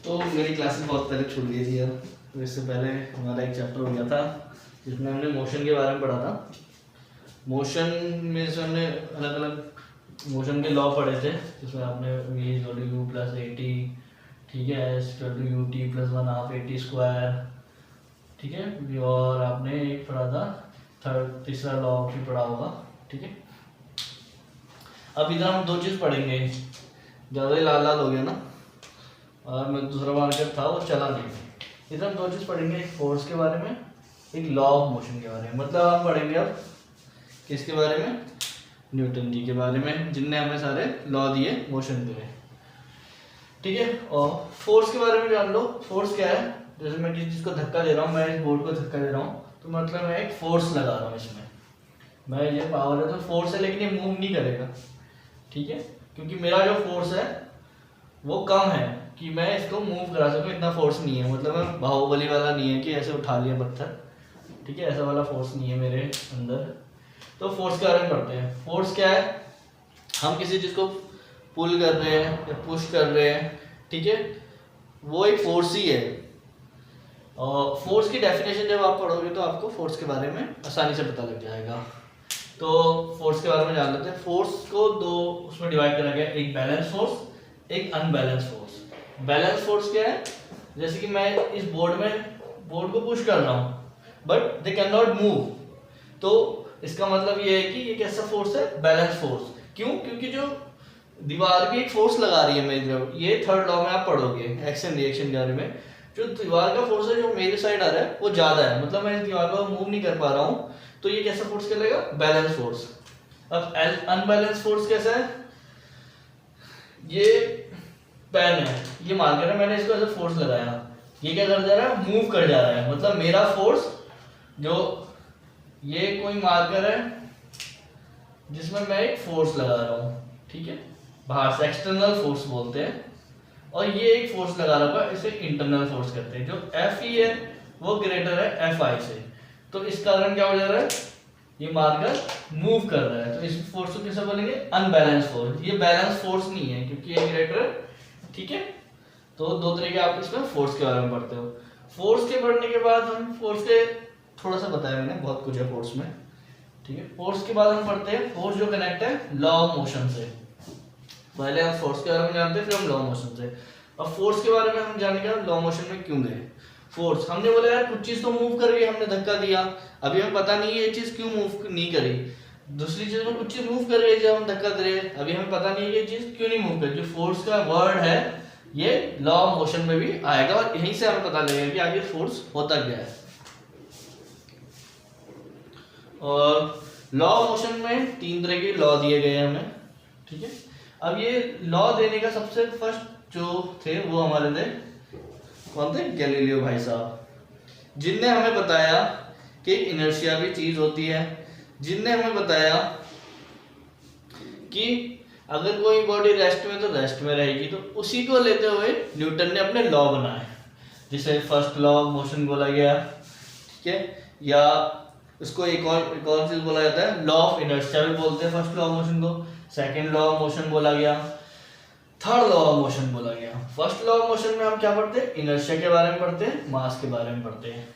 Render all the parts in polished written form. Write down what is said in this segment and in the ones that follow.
तो मेरी क्लासेस बहुत पहले छूट गई थी यार। तो इससे पहले हमारा एक चैप्टर हो गया था जिसमें हमने मोशन के बारे में पढ़ा था। मोशन में से हमने अलग अलग मोशन के लॉ पढ़े थे, जिसमें आपने v equal to u plus a t, ठीक है, s equal to u t plus one half a t square, ठीक है। और आपने एक पढ़ा था तीसरा लॉ भी पढ़ा होगा, ठीक है। अब इधर हम दो चीज़ पढ़ेंगे, ज़्यादा ही लाल लाल हो गया ना, और मैं दूसरा मार्कर था वो चला नहीं। इधर हम दो चीज़ पढ़ेंगे, एक फोर्स के बारे में, एक लॉ ऑफ मोशन के बारे में। मतलब हम पढ़ेंगे अब किसके बारे में, न्यूटन जी के बारे में, जिनने हमें सारे लॉ दिए मोशन के, ठीक है। और फोर्स के बारे में जान लो। फोर्स क्या है, जैसे मैं किसी चीज़ को धक्का दे रहा हूँ, मैं इस बोर्ड को धक्का दे रहा हूँ, तो मतलब मैं एक फोर्स लगा रहा हूँ इसमें, मैं ये पावर है तो फोर्स है, लेकिन ये मूव नहीं करेगा, ठीक है, क्योंकि मेरा जो फोर्स है वो कम है कि मैं इसको मूव करा सकूं, इतना फोर्स नहीं है। मतलब मैं बाहुबली वाला नहीं है कि ऐसे उठा लिया पत्थर, ठीक है, ऐसा वाला फोर्स नहीं है मेरे अंदर। तो फोर्स के बारे में पढ़ते हैं। फोर्स क्या है, हम किसी चीज़ को पुल कर रहे हैं या पुश कर रहे हैं, ठीक है, वो एक फोर्स ही है। और फोर्स की डेफिनेशन जब आप पढ़ोगे तो आपको फोर्स के बारे में आसानी से पता लग जाएगा। तो फोर्स के बारे में जान लेते हैं। फोर्स को दो उसमें डिवाइड करा गया, एक बैलेंस फोर्स, एक अनबैलेंस फोर्स। बैलेंस फोर्स क्या है, जैसे कि मैं इस बोर्ड को पुश कर रहा हूँ but they can not move, तो इसका मतलब ये है कि ये कैसा फोर्स है, बैलेंस फोर्स। क्यों, क्योंकि जो दीवार भी एक फोर्स लगा रही है मेरी तरफ। ये थर्ड लॉ में आप पढ़ोगे एक्शन रिएक्शन के बारे में। जो दीवार का फोर्स है जो मेरे साइड आ रहा है वो ज्यादा है, मतलब मैं इस दीवार को मूव नहीं कर पा रहा हूँ, तो ये कैसा फोर्स कहलाएगा, बैलेंस फोर्स। अब अनबैलेंस फोर्स कैसा है, ये पेन है, ये मार्कर है, मैंने इसको ऐसे फोर्स लगाया, ये क्या कर जा रहा है, मूव कर जा रहा है। मतलब मेरा फोर्स, जो ये कोई मार्कर है जिसमें मैं एक फोर्स लगा रहा हूँ, ठीक है, बाहर से एक्सटर्नल फोर्स बोलते हैं, और ये एक फोर्स लगा रहा है, इसे इंटरनल फोर्स कहते हैं। जो एफ ई है वो ग्रेटर है एफ आई से, तो इस कारण क्या हो जा रहा है, ये मार्कर मूव कर रहा है, तो इस फोर्स को किसे बोलेंगे, अनबैलेंस फोर्स। ये बैलेंस फोर्स नहीं है क्योंकि ये ग्रेटर है, ठीक है। तो दो तरीके आप इसमें फोर्स के बारे में पढ़ते हो। फोर्स के पढ़ने के बाद हम फोर्स के थोड़ा सा बताया मैंने, बहुत कुछ है फोर्स में, ठीक है। फोर्स के बाद हम पढ़ते हैं फोर्स जो कनेक्ट है लॉ ऑफ मोशन से। पहले हम फोर्स के बारे में जानते हैं, फिर हम लॉ ऑफ मोशन से। अब फोर्स के बारे में हम जानेंगे लॉ ऑफ मोशन में क्यों गए। फोर्स, हमने बोला यार कुछ चीज तो मूव कर रही है, हमने धक्का दिया, अभी हमें पता नहीं है ये चीज क्यों मूव नहीं करी। दूसरी चीज में कुछ चीज मूव कर रही है, जब हम धक्का दे रहे हैं, अभी हमें पता नहीं है ये चीज क्यों नहीं मूव कर रही। जो फोर्स का वर्ड है ये लॉ ऑफ मोशन में भी आएगा, और यहीं से हमें पता लगेगा कि आगे फोर्स होता क्या है। और लॉ ऑफ मोशन में तीन तरह के लॉ दिए गए हैं हमें, ठीक है। अब ये लॉ देने का सबसे फर्स्ट जो थे वो हमारे थे, कौन थे, गैलीलियो भाई साहब, जिनने हमें बताया कि इनर्शिया भी चीज होती है, जिनने हमें बताया कि अगर कोई बॉडी रेस्ट में तो रेस्ट में रहेगी। तो उसी को लेते हुए न्यूटन ने अपने लॉ बनाए, जिसे फर्स्ट लॉ ऑफ मोशन बोला गया, ठीक है, या उसको एक और चीज बोला जाता है, लॉ ऑफ इनर्शिया भी बोलते हैं फर्स्ट लॉ ऑफ मोशन को। सेकेंड लॉ ऑफ मोशन बोला गया, थर्ड लॉ ऑफ मोशन बोला गया। फर्स्ट लॉ ऑफ मोशन में हम क्या पढ़ते हैं, इनर्शिया के बारे में पढ़ते हैं, मास के बारे में पढ़ते हैं,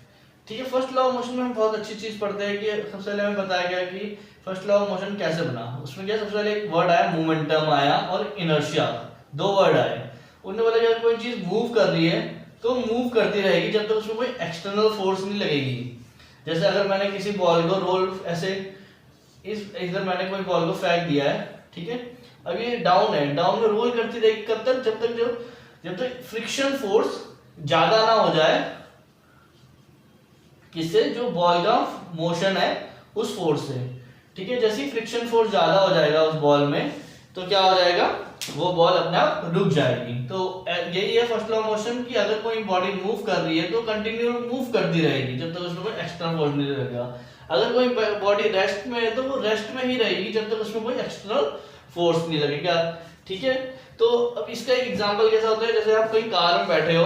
ठीक है। फर्स्ट लॉ ऑफ मोशन में हम बहुत अच्छी चीज पढ़ते हैं कि सबसे पहले हमें बताया गया कि फर्स्ट लॉ ऑफ मोशन कैसे बना। उसमें क्या, सबसे पहले एक वर्ड आया मोमेंटम आया, और इनर्शिया, दो वर्ड आए। उन्होंने बोला कि अगर कोई चीज मूव कर रही है तो मूव करती रहेगी जब तक उसमें कोई एक्सटर्नल फोर्स नहीं लगेगी। जैसे अगर मैंने किसी बॉल को रोल ऐसे इधर मैंने कोई बॉल को फेंक दिया है, ठीक है, अब ये डाउन है, डाउन में रोल करती रहेगी कब तक, जब तक फ्रिक्शन फोर्स ज्यादा ना हो जाए, किससे, जो बॉल का मोशन है उस फोर्स से, ठीक है। जैसे ही फ्रिक्शन फोर्स ज्यादा हो जाएगा उस बॉल में, तो क्या हो जाएगा, वो बॉल अपने आप रुक जाएगी। तो यही है फर्स्ट लॉ ऑफ मोशन कि अगर कोई बॉडी मूव कर रही है तो कंटिन्यू मूव करती रहेगी जब तक उसमें कोई एक्सटर्नल फोर्स नहीं लगेगा। अगर कोई बॉडी रेस्ट में है तो वो रेस्ट में ही रहेगी जब तक उसमें कोई एक्सटर्नल फोर्स नहीं लगेगा, ठीक है। तो अब इसका एक एग्जांपल कैसा होता है, जैसे आप कोई कार में बैठे हो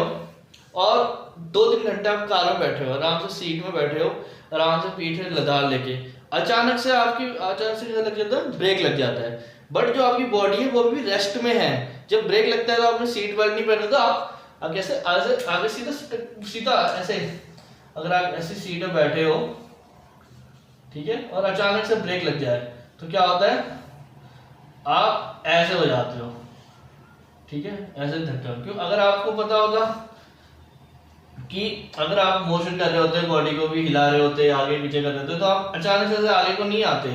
और 2-3 घंटे आप कार में बैठे हो, आराम से सीट में बैठे हो, आराम से पीठ लदार लेके, अचानक से क्या लग जाता है, ब्रेक लग जाता है। बट जो आपकी बॉडी है वो भी रेस्ट में है, जब ब्रेक लगता है तो आपने सीट बेल्ट नहीं पहना, तो आप अब कैसे आगे आगे सीधा सीधा ऐसे, अगर आप ऐसी सीट में बैठे हो, ठीक है, और अचानक से ब्रेक लग जाए तो क्या होता है, आप ऐसे हो जाते हो, ठीक है, ऐसे धक्का। क्यों? अगर आपको पता होगा कि अगर आप मोशन कर रहे होते हैं, बॉडी को भी हिला रहे होते हैं, आगे पीछे कर रहे होते, तो आप अचानक से आगे को नहीं आते,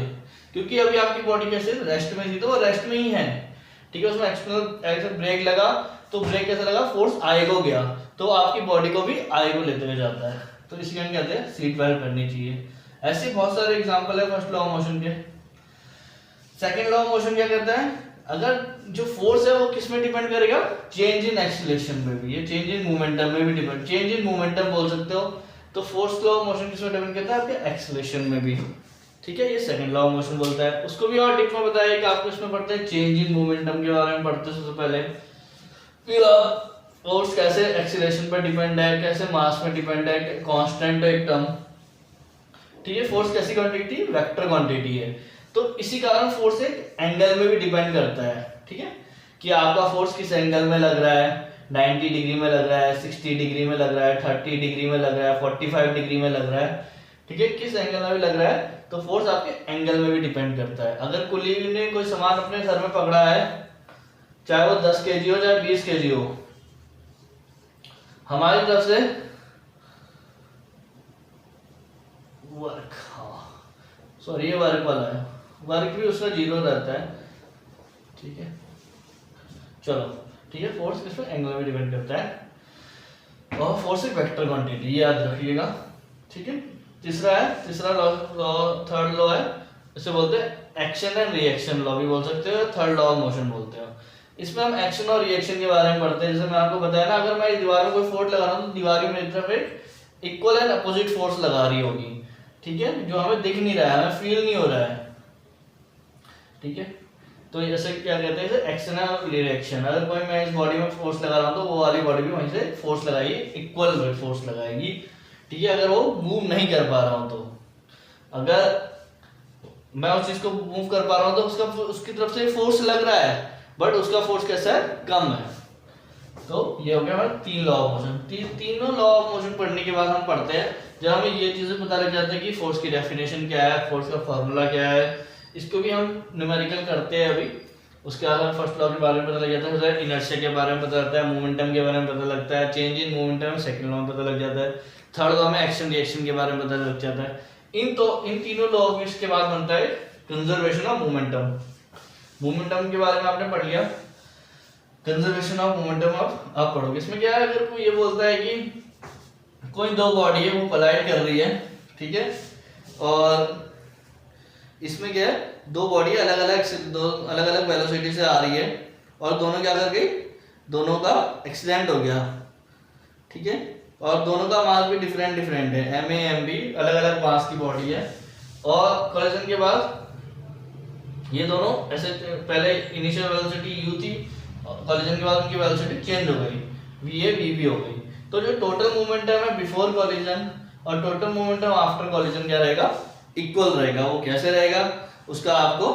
क्योंकि अभी आपकी बॉडी कैसे रेस्ट में थी, तो वो रेस्ट में ही है, ठीक है। उसमें एक्सटर्नल ऐसे ब्रेक लगा तो ब्रेक कैसे लगा, फोर्स आगे को गया, तो आपकी बॉडी को भी आगे को लेते हुए जाता है। तो इसलिए हम कहते हैं सीट बेल्ट पहननी चाहिए। ऐसे बहुत सारे एग्जांपल है फर्स्ट लॉ ऑफ मोशन के। सेकंड लॉ ऑफ मोशन क्या कहता है, अगर जो फोर्स है वो किस में डिपेंड करेगा, चेंज इन एक्सीलरेशन में भी, ये चेंज इन मोमेंटम में भी डिपेंड, चेंज इन मोमेंटम बोल सकते हो। तो फोर्थ लॉ ऑफ मोशन किस में डिपेंड करता है, आपके एक्सीलरेशन में भी, ठीक है। ये सेकंड लॉ ऑफ मोशन बोलता है। उसको भी और डीप में बताया कि आपको इसमें पढ़ते हैं चेंज इन मोमेंटम के बारे में पढ़ते हैं सबसे पहले, फिर आप फोर्स कैसे एक्सीलरेशन पर डिपेंड है, कैसे मास में डिपेंड है, कांस्टेंट है एक टर्म, ठीक है। फोर्स कैसी क्वांटिटी, वेक्टर क्वांटिटी है, तो इसी कारण फोर्स एक एंगल में भी डिपेंड करता है, ठीक है, कि आपका फोर्स किस एंगल में लग रहा है, 90 डिग्री में लग रहा है, 60 डिग्री में लग रहा है, 30 डिग्री में लग रहा है, 45 डिग्री में लग रहा है, ठीक है, किस एंगल में भी लग रहा है, तो फोर्स आपके एंगल में भी डिपेंड करता है। अगर कुली ने कोई सामान अपने सर में पकड़ा है, चाहे वो 10 kg हो चाहे 20 kg हो, हमारी तरफ से वर्क, हाँ सॉरी ये वर्क वाला है, वर्क भी उसका 0 रहता है, ठीक है। चलो ठीक है, फोर्स किस पे, एंगल में डिपेंड करता है, और फोर्स एक वेक्टर क्वांटिटी, ये याद रखिएगा, ठीक है। तीसरा लॉ, थर्ड लॉ है, इसे बोलते हैं एक्शन एंड रिएक्शन लॉ भी बोल सकते हो, थर्ड लॉ ऑफ मोशन बोलते हैं। इसमें हम एक्शन और रिएक्शन के बारे में पढ़ते हैं। जैसे मैं आपको बताया ना, अगर मैं दीवार में कोई फोर्स लगा रहा हूँ तो दीवार भी मेरी तरफ एक इक्वल एंड अपोजिट फोर्स लगा रही होगी, ठीक है, जो हमें दिख नहीं रहा है, हमें फील नहीं हो रहा है, ठीक है। तो ऐसे क्या कहते हैं, एक्शन और रिएक्शन। अगर कोई मैं इस बॉडी में फोर्स लगा रहा हूँ तो वो वाली बॉडी भी वहीं से फोर्स लगाएगी, इक्वल फोर्स लगाएगी, ठीक है। अगर वो मूव नहीं कर पा रहा हूँ तो, अगर मैं उस चीज को मूव कर पा रहा हूँ तो उसकी तरफ से फोर्स लग रहा है, बट उसका फोर्स कैसा है, कम है। तो ये हो गया हमारा 3 लॉ ऑफ मोशन। तीनों लॉ ऑफ मोशन पढ़ने के बाद हम पढ़ते हैं, जब हमें ये चीजें पता लग जाती है कि फोर्स की डेफिनेशन क्या है, फोर्स का फॉर्मूला क्या है, इसको भी हम न्यूमेरिकल करते हैं अभी। उसके बाद हमें फर्स्ट लॉ के बारे में पता लग जाता है, इनर्शिया के बारे में पता लगता है, मोमेंटम के बारे में पता लगता है, change in momentum second law में पता लग जाता है, थर्ड लॉ में एक्शन रिएक्शन के बारे में पता लग जाता है। इन तीनों लॉ के बाद बनता है कंजर्वेशन ऑफ मोमेंटम। मोमेंटम के बारे में आपने पढ़ लिया, कंजर्वेशन ऑफ मोमेंटम आप पढ़ोगे। इसमें क्या है, अगर कोई ये बोलता है कि कोई दो बॉडी है वो कोलाइड कर रही है, ठीक है, और इसमें क्या है, दो बॉडी अलग अलग वेलोसिटी से आ रही है, और दोनों क्या कर गई, दोनों का एक्सीडेंट हो गया, ठीक है, और दोनों का मास भी डिफरेंट है, एम ए एम बी अलग अलग मास की बॉडी है, और कोलिजन के बाद ये दोनों ऐसे, पहले इनिशियल वेलोसिटी u थी, कोलिजन के बाद उनकी वेलोसिटी चेंज हो गई, v a v b हो गई। तो जो टोटल मोमेंटम है बिफोर कोलिजन और टोटल मोमेंटम आफ्टर कोलिजन क्या रहेगा, इक्वल रहेगा। वो कैसे रहेगा, उसका आपको